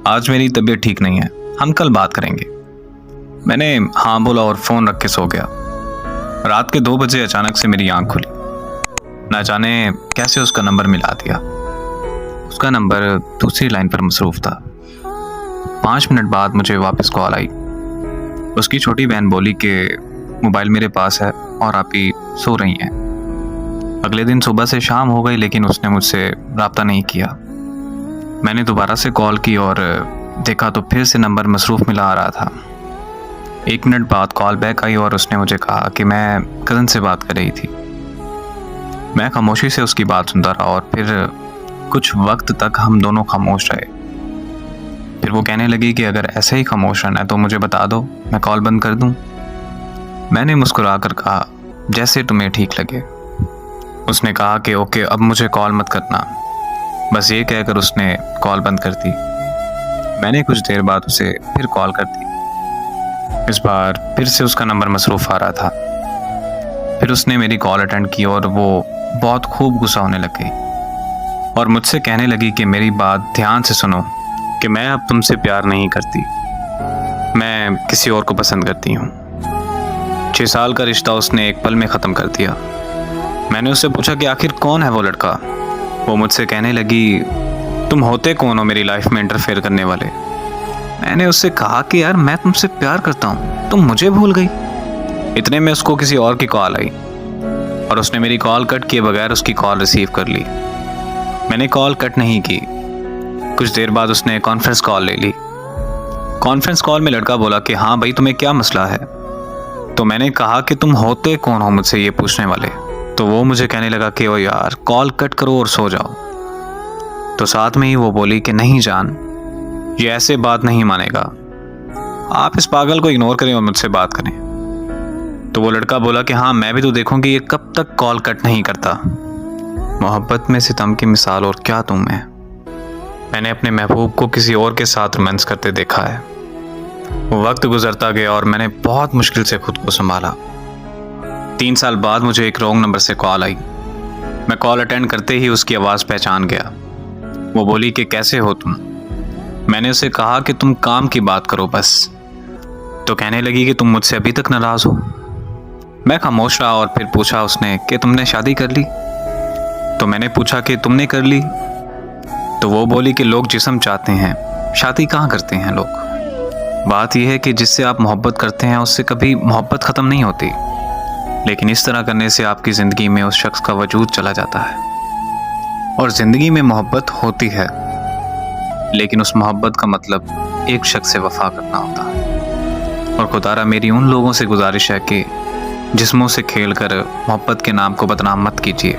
आज मेरी तबीयत ठीक नहीं है, हम कल बात करेंगे। मैंने हाँ बोला और फ़ोन रख के सो गया। रात के 2 बजे अचानक से मेरी आंख खुली। न जाने कैसे उसका नंबर मिला दिया। उसका नंबर दूसरी लाइन पर मसरूफ़ था। 5 मिनट बाद मुझे वापस कॉल आई। उसकी छोटी बहन बोली कि मोबाइल मेरे पास है और आप ही सो रही हैं। अगले दिन सुबह से शाम हो गई लेकिन उसने मुझसे रब्ता नहीं किया। मैंने दोबारा से कॉल की और देखा तो फिर से नंबर मसरूफ़ मिला आ रहा था। 1 मिनट बाद कॉल बैक आई और उसने मुझे कहा कि मैं कज़न से बात कर रही थी। मैं खामोशी से उसकी बात सुनता रहा और फिर कुछ वक्त तक हम दोनों खामोश रहे। फिर वो कहने लगी कि अगर ऐसे ही खामोश रहना है तो मुझे बता दो, मैं कॉल बंद कर दूं। मैंने मुस्कुरा कर कहा, जैसे तुम्हें ठीक लगे। उसने कहा कि ओके, अब मुझे कॉल मत करना। बस ये कहकर उसने कॉल बंद कर दी। मैंने कुछ देर बाद उसे फिर कॉल कर दी। इस बार फिर से उसका नंबर मसरूफ़ आ रहा था। फिर उसने मेरी कॉल अटेंड की और वो बहुत खूब गुस्सा होने लग गई और मुझसे कहने लगी कि मेरी बात ध्यान से सुनो कि मैं अब तुमसे प्यार नहीं करती, मैं किसी और को पसंद करती हूँ। 6 साल का रिश्ता उसने एक पल में ख़त्म कर दिया। मैंने उससे पूछा कि आखिर कौन है वो लड़का। वो मुझसे कहने लगी, तुम होते कौन हो मेरी लाइफ में इंटरफेयर करने वाले। मैंने उससे कहा कि यार मैं तुमसे प्यार करता हूँ, तुम मुझे भूल गई। इतने में उसको किसी और की कॉल आई और उसने मेरी कॉल कट किए बगैर उसकी कॉल रिसीव कर ली। मैंने कॉल कट नहीं की। कुछ देर बाद उसने कॉन्फ्रेंस कॉल ले ली। कॉन्फ्रेंस कॉल में लड़का बोला कि हाँ भाई, तुम्हें क्या मसला है। तो मैंने कहा कि तुम होते कौन हो मुझसे ये पूछने वाले। तो वो मुझे कहने लगा कि ओ यार, कॉल कट करो और सो जाओ। तो साथ में ही वो बोली कि नहीं जान, ये ऐसे बात नहीं मानेगा, आप इस पागल को इग्नोर करें और मुझसे बात करें। तो वो लड़का बोला कि हाँ, मैं भी तो देखूंगी ये कब तक कॉल कट नहीं करता। मोहब्बत में सितम की मिसाल और क्या तुम है। मैंने अपने महबूब को किसी और के साथ रोमांस करते देखा है। वो वक्त गुजरता गया और मैंने बहुत मुश्किल से खुद को संभाला। 3 साल बाद मुझे एक रॉन्ग नंबर से कॉल आई। मैं कॉल अटेंड करते ही उसकी आवाज़ पहचान गया। वो बोली कि कैसे हो तुम। मैंने उसे कहा कि तुम काम की बात करो बस। तो कहने लगी कि तुम मुझसे अभी तक नाराज़ हो। मैं खामोश रहा और फिर पूछा उसने कि तुमने शादी कर ली। तो मैंने पूछा कि तुमने कर ली। तो वो बोली कि लोग जिस्म चाहते हैं, शादी कहाँ करते हैं लोग। बात यह है कि जिससे आप मोहब्बत करते हैं उससे कभी मोहब्बत ख़त्म नहीं होती, लेकिन इस तरह करने से आपकी ज़िंदगी में उस शख्स का वजूद चला जाता है। और ज़िंदगी में मोहब्बत होती है, लेकिन उस मोहब्बत का मतलब एक शख्स से वफा करना होता है। और खुदारा मेरी उन लोगों से गुजारिश है कि जिस्मों से खेलकर मोहब्बत के नाम को बदनाम मत कीजिए।